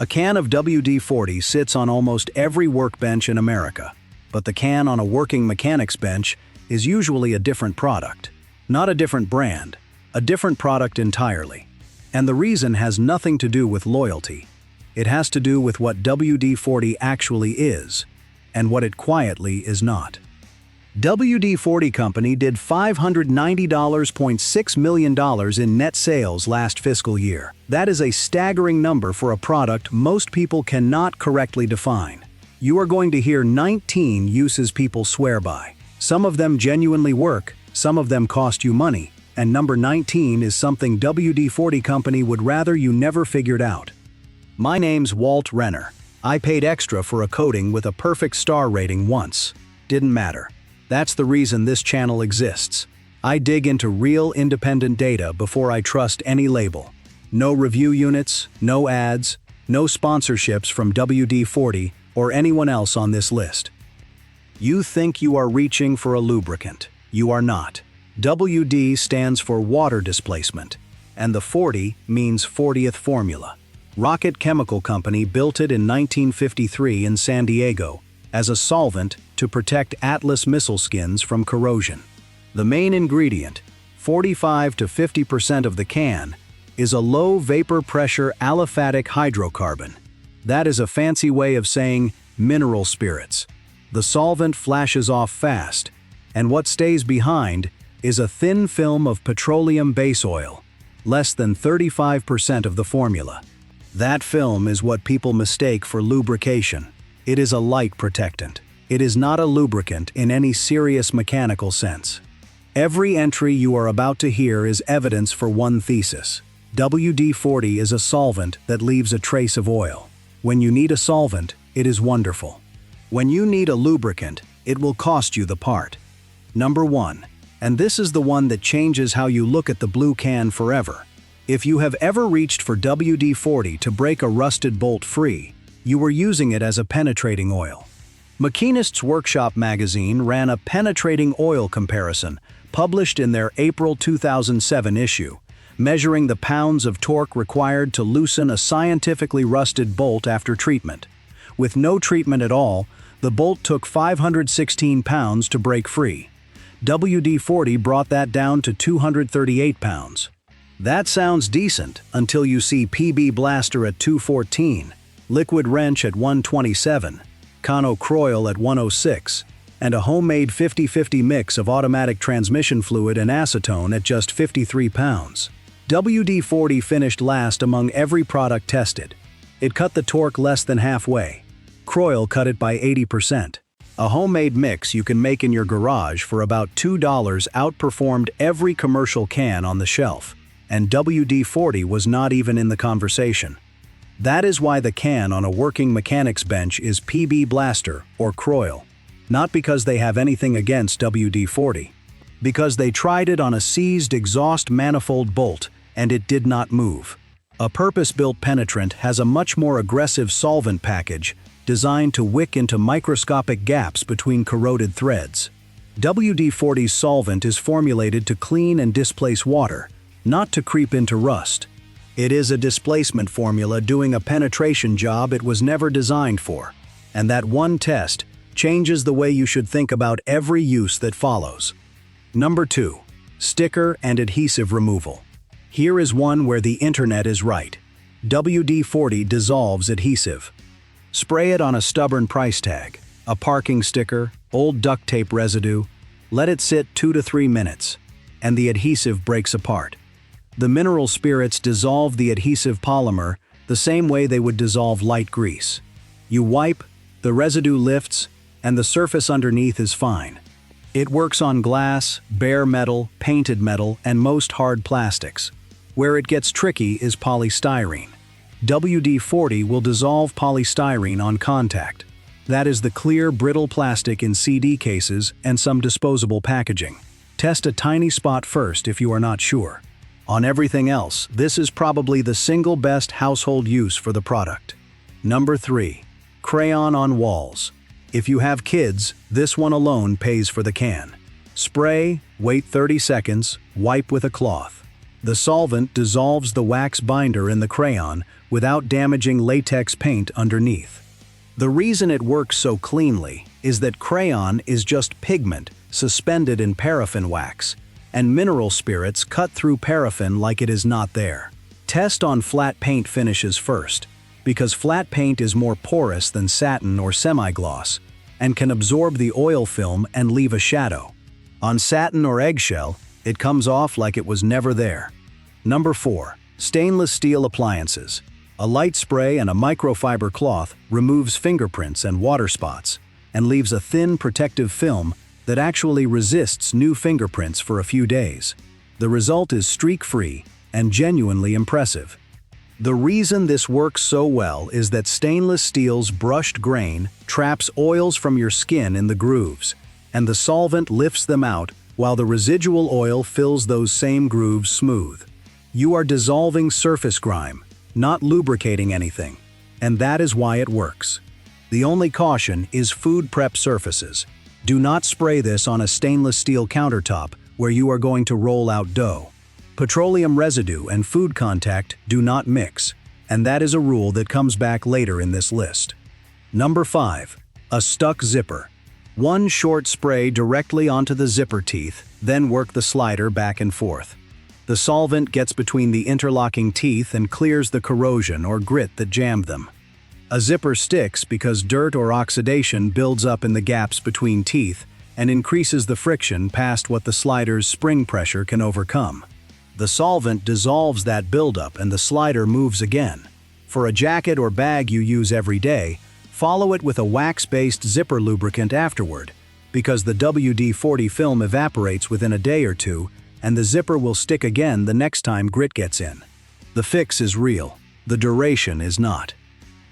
A can of WD-40 sits on almost every workbench in America, but the can on a working mechanic's bench is usually a different product. Not a different brand, a different product entirely. And the reason has nothing to do with loyalty. It has to do with what WD-40 actually is, and what it quietly is not. WD-40 Company did $590.6 million in net sales last fiscal year. That is a staggering number for a product most people cannot correctly define. You are going to hear 19 uses people swear by. Some of them genuinely work, some of them cost you money, and number 19 is something WD-40 Company would rather you never figured out. My name's Walt Renner. I paid extra for a coating with a perfect star rating once. Didn't matter. That's the reason this channel exists. I dig into real independent data before I trust any label. No review units, no ads, no sponsorships from WD-40 or anyone else on this list. You think you are reaching for a lubricant. You are not. WD stands for water displacement, and the 40 means 40th formula. Rocket Chemical Company built it in 1953 in San Diego as a solvent to protect Atlas missile skins from corrosion. The main ingredient, 45 to 50% of the can, is a low vapor pressure aliphatic hydrocarbon. That is a fancy way of saying mineral spirits. The solvent flashes off fast, and what stays behind is a thin film of petroleum base oil, less than 35% of the formula. That film is what people mistake for lubrication. It is a light protectant. It is not a lubricant in any serious mechanical sense. Every entry you are about to hear is evidence for one thesis. WD-40 is a solvent that leaves a trace of oil. When you need a solvent, it is wonderful. When you need a lubricant, it will cost you the part. Number 1. And this is the one that changes how you look at the blue can forever. If you have ever reached for WD-40 to break a rusted bolt free, you were using it as a penetrating oil. Machinist's Workshop magazine ran a penetrating oil comparison published in their April 2007 issue, measuring the pounds of torque required to loosen a scientifically rusted bolt after treatment. With no treatment at all, the bolt took 516 pounds to break free. WD-40 brought that down to 238 pounds. That sounds decent until you see PB Blaster at 214, Liquid Wrench at 127, Conocoil at 106, and a homemade 50-50 mix of automatic transmission fluid and acetone at just 53 pounds. WD-40 finished last among every product tested. It cut the torque less than halfway. Croil cut it by 80%. A homemade mix you can make in your garage for about $2 outperformed every commercial can on the shelf, and WD-40 was not even in the conversation. That is why the can on a working mechanic's bench is PB Blaster or Croil. Not because they have anything against WD-40. Because they tried it on a seized exhaust manifold bolt and it did not move. A purpose-built penetrant has a much more aggressive solvent package designed to wick into microscopic gaps between corroded threads. WD-40's solvent is formulated to clean and displace water, not to creep into rust. It is a displacement formula doing a penetration job it was never designed for, and that one test changes the way you should think about every use that follows. Number 2. Sticker and adhesive removal. Here is one where the internet is right. WD-40 dissolves adhesive. Spray it on a stubborn price tag, a parking sticker, old duct tape residue. Let it sit 2 to 3 minutes, and the adhesive breaks apart. The mineral spirits dissolve the adhesive polymer the same way they would dissolve light grease. You wipe, the residue lifts, and the surface underneath is fine. It works on glass, bare metal, painted metal, and most hard plastics. Where it gets tricky is polystyrene. WD-40 will dissolve polystyrene on contact. That is the clear, brittle plastic in CD cases and some disposable packaging. Test a tiny spot first if you are not sure. On everything else, this is probably the single best household use for the product. Number 3. Crayon on walls. If you have kids, this one alone pays for the can. Spray, wait 30 seconds, wipe with a cloth. The solvent dissolves the wax binder in the crayon without damaging latex paint underneath. The reason it works so cleanly is that crayon is just pigment suspended in paraffin wax, and mineral spirits cut through paraffin like it is not there. Test on flat paint finishes first, because flat paint is more porous than satin or semi-gloss, and can absorb the oil film and leave a shadow. On satin or eggshell, it comes off like it was never there. Number 4. Stainless steel appliances. A light spray and a microfiber cloth removes fingerprints and water spots, and leaves a thin protective film that actually resists new fingerprints for a few days. The result is streak-free and genuinely impressive. The reason this works so well is that stainless steel's brushed grain traps oils from your skin in the grooves, and the solvent lifts them out while the residual oil fills those same grooves smooth. You are dissolving surface grime, not lubricating anything, and that is why it works. The only caution is food prep surfaces. Do not spray this on a stainless steel countertop where you are going to roll out dough. Petroleum residue and food contact do not mix, and that is a rule that comes back later in this list. Number 5. A stuck zipper. One short spray directly onto the zipper teeth, then work the slider back and forth. The solvent gets between the interlocking teeth and clears the corrosion or grit that jammed them. A zipper sticks because dirt or oxidation builds up in the gaps between teeth and increases the friction past what the slider's spring pressure can overcome. The solvent dissolves that buildup and the slider moves again. For a jacket or bag you use every day, follow it with a wax-based zipper lubricant afterward, because the WD-40 film evaporates within a day or two, and the zipper will stick again the next time grit gets in. The fix is real, the duration is not.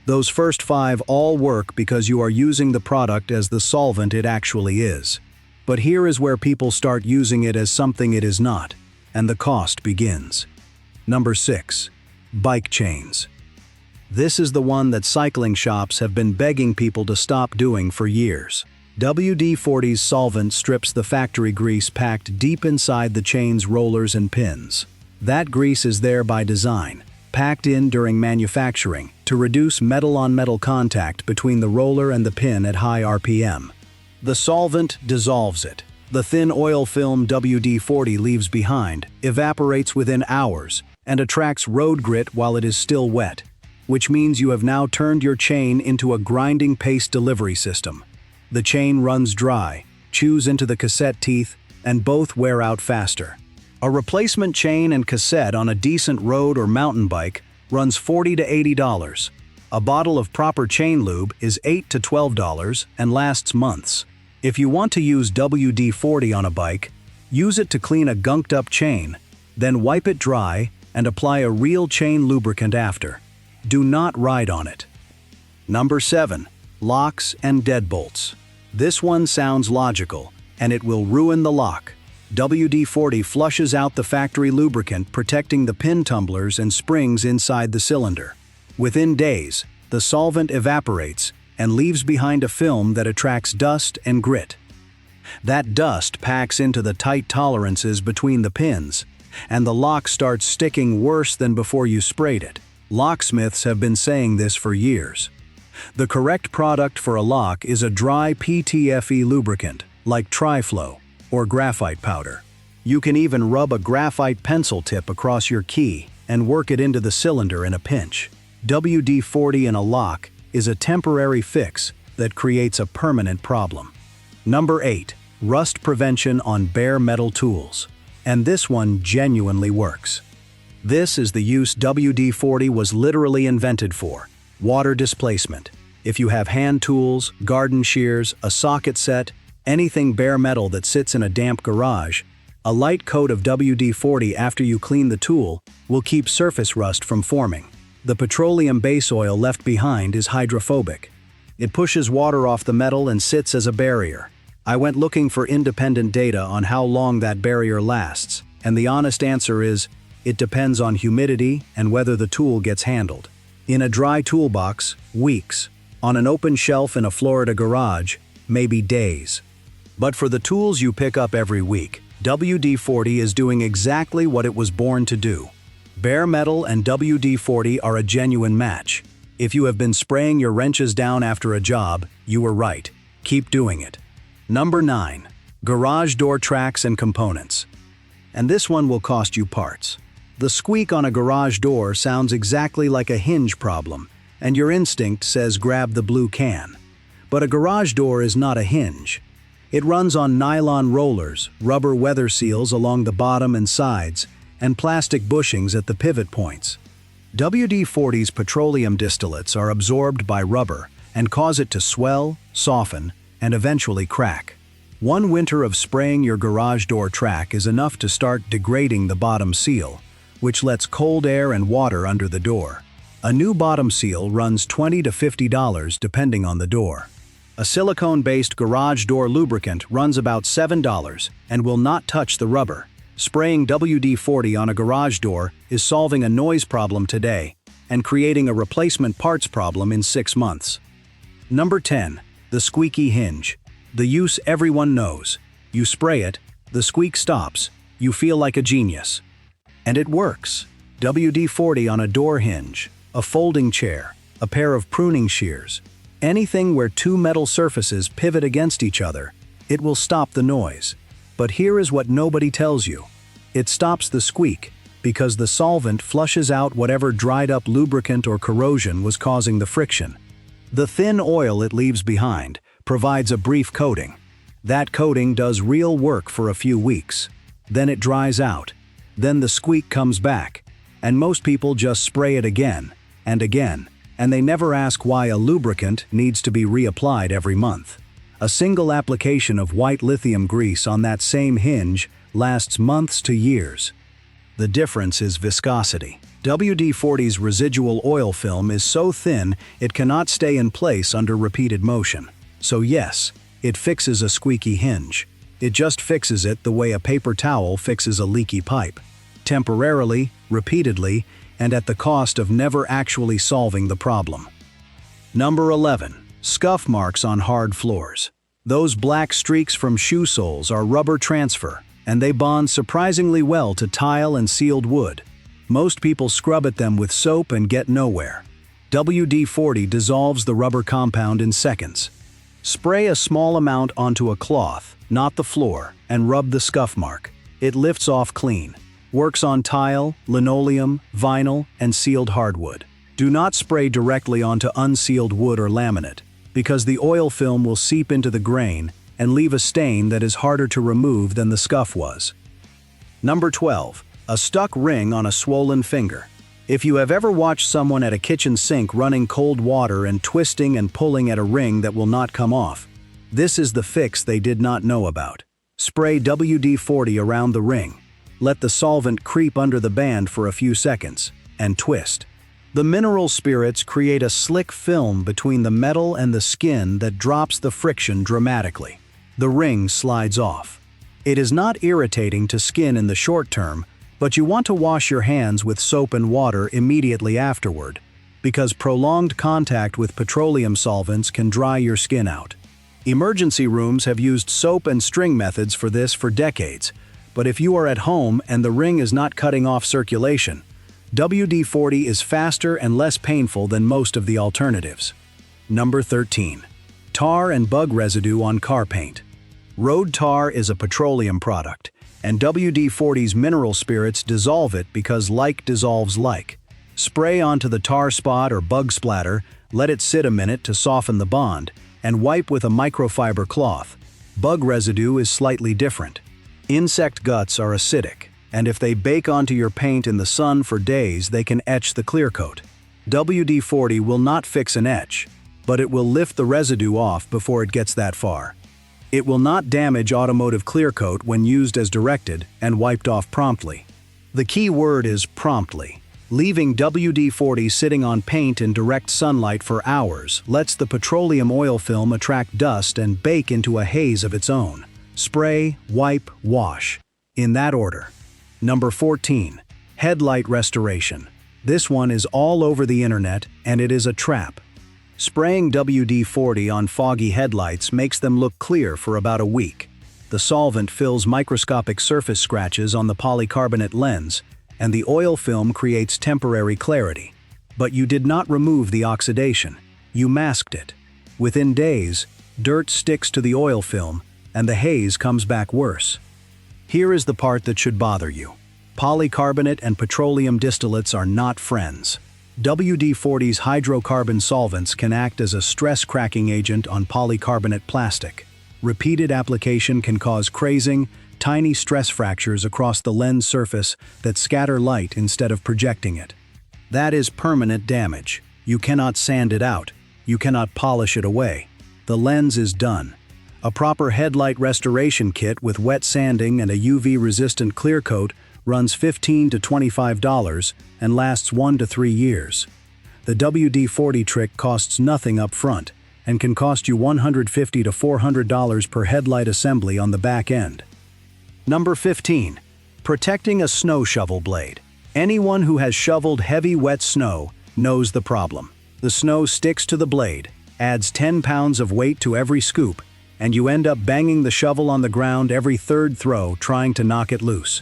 Those first 5 all work because you are using the product as the solvent it actually is. But here is where people start using it as something it is not, and the cost begins. Number 6. Bike chains. This is the one that cycling shops have been begging people to stop doing for years. WD-40's solvent strips the factory grease packed deep inside the chain's rollers and pins. That grease is there by design, packed in during manufacturing to reduce metal-on-metal contact between the roller and the pin at high RPM. The solvent dissolves it. The thin oil film WD-40 leaves behind evaporates within hours and attracts road grit while it is still wet, which means you have now turned your chain into a grinding paste delivery system. The chain runs dry, chews into the cassette teeth, and both wear out faster. A replacement chain and cassette on a decent road or mountain bike runs $40 to $80. A bottle of proper chain lube is $8 to $12 and lasts months. If you want to use WD-40 on a bike, use it to clean a gunked-up chain, then wipe it dry and apply a real chain lubricant after. Do not ride on it. Number 7. Locks and deadbolts. This one sounds logical, and it will ruin the lock. WD-40 flushes out the factory lubricant, protecting the pin tumblers and springs inside the cylinder. Within days, the solvent evaporates and leaves behind a film that attracts dust and grit. That dust packs into the tight tolerances between the pins, and the lock starts sticking worse than before you sprayed it. Locksmiths have been saying this for years. The correct product for a lock is a dry PTFE lubricant, like Tri-Flow or graphite powder. You can even rub a graphite pencil tip across your key and work it into the cylinder in a pinch. WD-40 in a lock is a temporary fix that creates a permanent problem. Number 8. Rust prevention on bare metal tools. And this one genuinely works. This is the use WD-40 was literally invented for: water displacement. If you have hand tools, garden shears, a socket set, anything bare metal that sits in a damp garage, a light coat of WD-40 after you clean the tool will keep surface rust from forming. The petroleum base oil left behind is hydrophobic. It pushes water off the metal and sits as a barrier. I went looking for independent data on how long that barrier lasts, and the honest answer is, it depends on humidity and whether the tool gets handled. In a dry toolbox, weeks. On an open shelf in a Florida garage, maybe days. But for the tools you pick up every week, WD-40 is doing exactly what it was born to do. Bare metal and WD-40 are a genuine match. If you have been spraying your wrenches down after a job, you were right. Keep doing it. Number 9. Garage door tracks and components. And this one will cost you parts. The squeak on a garage door sounds exactly like a hinge problem, and your instinct says grab the blue can. But a garage door is not a hinge. It runs on nylon rollers, rubber weather seals along the bottom and sides, and plastic bushings at the pivot points. WD-40's petroleum distillates are absorbed by rubber and cause it to swell, soften, and eventually crack. One winter of spraying your garage door track is enough to start degrading the bottom seal, which lets cold air and water under the door. A new bottom seal runs $20 to $50 depending on the door. A silicone-based garage door lubricant runs about $7 and will not touch the rubber. Spraying WD-40 on a garage door is solving a noise problem today and creating a replacement parts problem in 6 months. Number 10. The squeaky hinge. The use everyone knows. You spray it, the squeak stops, you feel like a genius. And it works. WD-40 on a door hinge, a folding chair, a pair of pruning shears. Anything where two metal surfaces pivot against each other, it will stop the noise. But here is what nobody tells you. It stops the squeak because the solvent flushes out whatever dried up lubricant or corrosion was causing the friction. The thin oil it leaves behind provides a brief coating. That coating does real work for a few weeks. Then it dries out. Then the squeak comes back. And most people just spray it again and again. And they never ask why a lubricant needs to be reapplied every month. A single application of white lithium grease on that same hinge lasts months to years. The difference is viscosity. WD-40's residual oil film is so thin it cannot stay in place under repeated motion. So yes, it fixes a squeaky hinge. It just fixes it the way a paper towel fixes a leaky pipe. Temporarily, repeatedly, and at the cost of never actually solving the problem. Number 11. Scuff marks on hard floors. Those black streaks from shoe soles are rubber transfer, and they bond surprisingly well to tile and sealed wood. Most people scrub at them with soap and get nowhere. WD-40 dissolves the rubber compound in seconds. Spray a small amount onto a cloth, not the floor, and rub the scuff mark. It lifts off clean. Works on tile, linoleum, vinyl, and sealed hardwood. Do not spray directly onto unsealed wood or laminate, because the oil film will seep into the grain and leave a stain that is harder to remove than the scuff was. Number 12. A stuck ring on a swollen finger. If you have ever watched someone at a kitchen sink running cold water and twisting and pulling at a ring that will not come off, this is the fix they did not know about. Spray WD-40 around the ring. Let the solvent creep under the band for a few seconds, and twist. The mineral spirits create a slick film between the metal and the skin that drops the friction dramatically. The ring slides off. It is not irritating to skin in the short term, but you want to wash your hands with soap and water immediately afterward, because prolonged contact with petroleum solvents can dry your skin out. Emergency rooms have used soap and string methods for this for decades. But if you are at home and the ring is not cutting off circulation, WD-40 is faster and less painful than most of the alternatives. Number 13. Tar and bug residue on car paint. Road tar is a petroleum product, and WD-40's mineral spirits dissolve it because like dissolves like. Spray onto the tar spot or bug splatter, let it sit a minute to soften the bond, and wipe with a microfiber cloth. Bug residue is slightly different. Insect guts are acidic, and if they bake onto your paint in the sun for days, they can etch the clear coat. WD-40 will not fix an etch, but it will lift the residue off before it gets that far. It will not damage automotive clear coat when used as directed and wiped off promptly. The key word is promptly. Leaving WD-40 sitting on paint in direct sunlight for hours lets the petroleum oil film attract dust and bake into a haze of its own. Spray, wipe, wash. In that order. Number 14. Headlight restoration. This one is all over the internet, and it is a trap. Spraying WD-40 on foggy headlights makes them look clear for about a week. The solvent fills microscopic surface scratches on the polycarbonate lens, and the oil film creates temporary clarity. But you did not remove the oxidation. You masked it. Within days, dirt sticks to the oil film, and the haze comes back worse. Here is the part that should bother you. Polycarbonate and petroleum distillates are not friends. WD-40's hydrocarbon solvents can act as a stress-cracking agent on polycarbonate plastic. Repeated application can cause crazing, tiny stress fractures across the lens surface that scatter light instead of projecting it. That is permanent damage. You cannot sand it out. You cannot polish it away. The lens is done. A proper headlight restoration kit with wet sanding and a UV-resistant clear coat runs $15 to $25 and lasts 1 to 3 years. The WD-40 trick costs nothing up front and can cost you $150 to $400 per headlight assembly on the back end. Number 15. Protecting a snow shovel blade. Anyone who has shoveled heavy wet snow knows the problem. The snow sticks to the blade, adds 10 pounds of weight to every scoop, and you end up banging the shovel on the ground every third throw trying to knock it loose.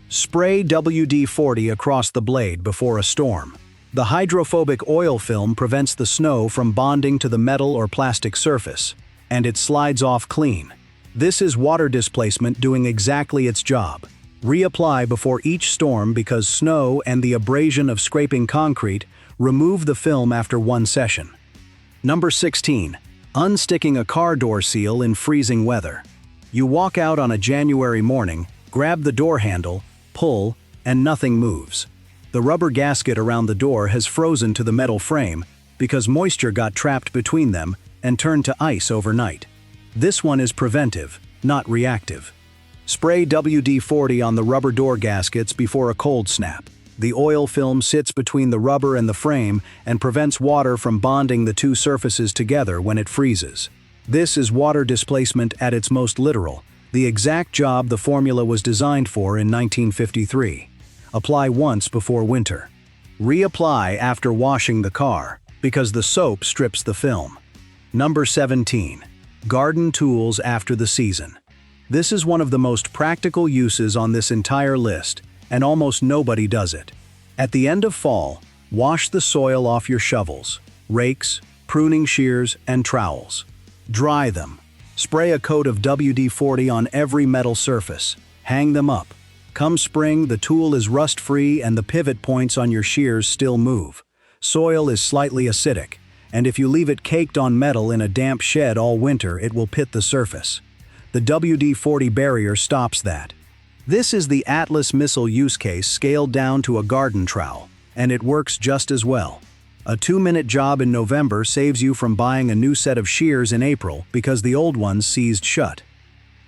Spray WD-40 across the blade before a storm. The hydrophobic oil film prevents the snow from bonding to the metal or plastic surface, and it slides off clean. This is water displacement doing exactly its job. Reapply before each storm because snow and the abrasion of scraping concrete remove the film after one session. Number 16. Unsticking a car door seal in freezing weather. You walk out on a January morning, grab the door handle, pull, and nothing moves. The rubber gasket around the door has frozen to the metal frame because moisture got trapped between them and turned to ice overnight. This one is preventive, not reactive. Spray WD-40 on the rubber door gaskets before a cold snap. The oil film sits between the rubber and the frame and prevents water from bonding the two surfaces together when it freezes. This is water displacement at its most literal, the exact job the formula was designed for in 1953. Apply once before winter. Reapply after washing the car, because the soap strips the film. Number 17. Garden tools after the season. This is one of the most practical uses on this entire list, and almost nobody does it. At the end of fall, wash the soil off your shovels, rakes, pruning shears, and trowels. Dry them. Spray a coat of WD-40 on every metal surface. Hang them up. Come spring, the tool is rust-free and the pivot points on your shears still move. Soil is slightly acidic, and if you leave it caked on metal in a damp shed all winter, it will pit the surface. The WD-40 barrier stops that. This is the Atlas missile use case scaled down to a garden trowel, and it works just as well. A 2-minute job in November saves you from buying a new set of shears in April because the old ones seized shut.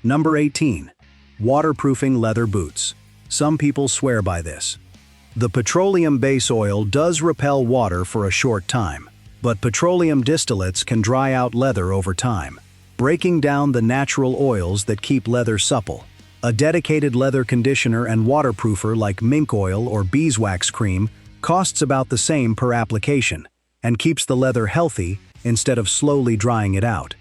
Number 18. Waterproofing leather boots. Some people swear by this. The petroleum base oil does repel water for a short time, but petroleum distillates can dry out leather over time, breaking down the natural oils that keep leather supple. A dedicated leather conditioner and waterproofer like mink oil or beeswax cream costs about the same per application and keeps the leather healthy instead of slowly drying it out.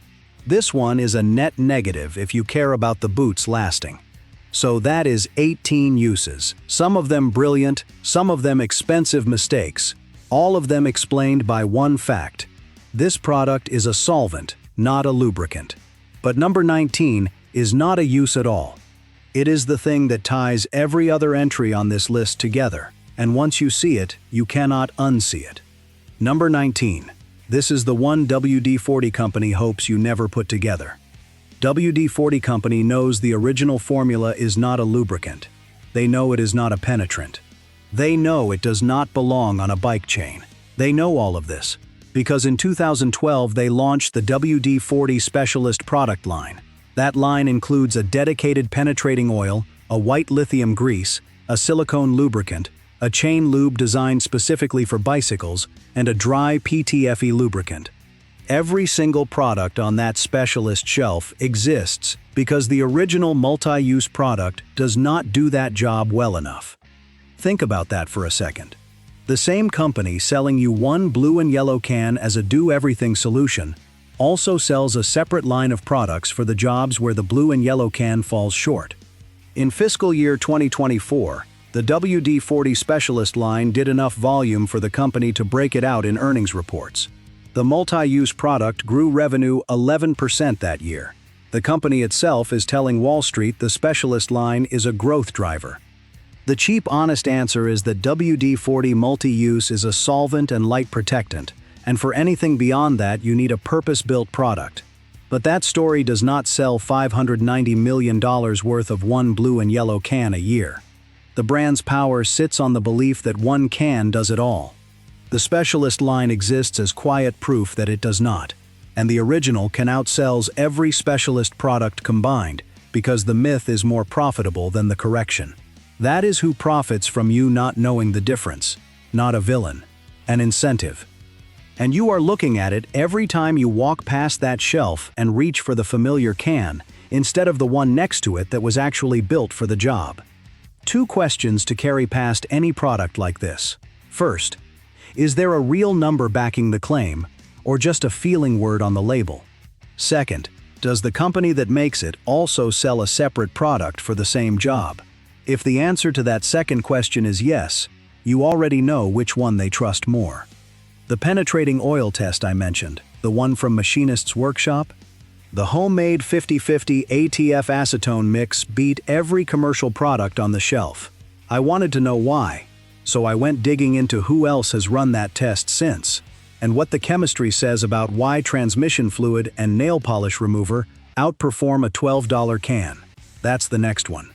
This one is a net negative if you care about the boots lasting. So that is 18 uses, some of them brilliant, some of them expensive mistakes, all of them explained by one fact. This product is a solvent, not a lubricant. But number 19 is not a use at all. It is the thing that ties every other entry on this list together, and once you see it, you cannot unsee it. Number 19. This is the one WD-40 company hopes you never put together. WD-40 company knows the original formula is not a lubricant. They know it is not a penetrant. They know it does not belong on a bike chain. They know all of this, because in 2012 they launched the WD-40 Specialist product line. That line includes a dedicated penetrating oil, a white lithium grease, a silicone lubricant, a chain lube designed specifically for bicycles, and a dry PTFE lubricant. Every single product on that specialist shelf exists because the original multi-use product does not do that job well enough. Think about that for a second. The same company selling you one blue and yellow can as a do-everything solution also sells a separate line of products for the jobs where the blue and yellow can falls short. In fiscal year 2024, the WD-40 Specialist line did enough volume for the company to break it out in earnings reports. The multi-use product grew revenue 11% that year. The company itself is telling Wall Street the Specialist line is a growth driver. The cheap, honest answer is that WD-40 Multi-Use is a solvent and light protectant, and for anything beyond that you need a purpose-built product. But that story does not sell $590 million worth of one blue and yellow can a year. The brand's power sits on the belief that one can does it all. The Specialist line exists as quiet proof that it does not, and the original can outsells every Specialist product combined because the myth is more profitable than the correction. That is who profits from you not knowing the difference, not a villain, an incentive. And you are looking at it every time you walk past that shelf and reach for the familiar can, instead of the one next to it that was actually built for the job. 2 questions to carry past any product like this. First, is there a real number backing the claim, or just a feeling word on the label? Second, does the company that makes it also sell a separate product for the same job? If the answer to that second question is yes, you already know which one they trust more. The penetrating oil test I mentioned, the one from Machinist's Workshop? The homemade 50/50 ATF acetone mix beat every commercial product on the shelf. I wanted to know why, so I went digging into who else has run that test since, and what the chemistry says about why transmission fluid and nail polish remover outperform a $12 can. That's the next one.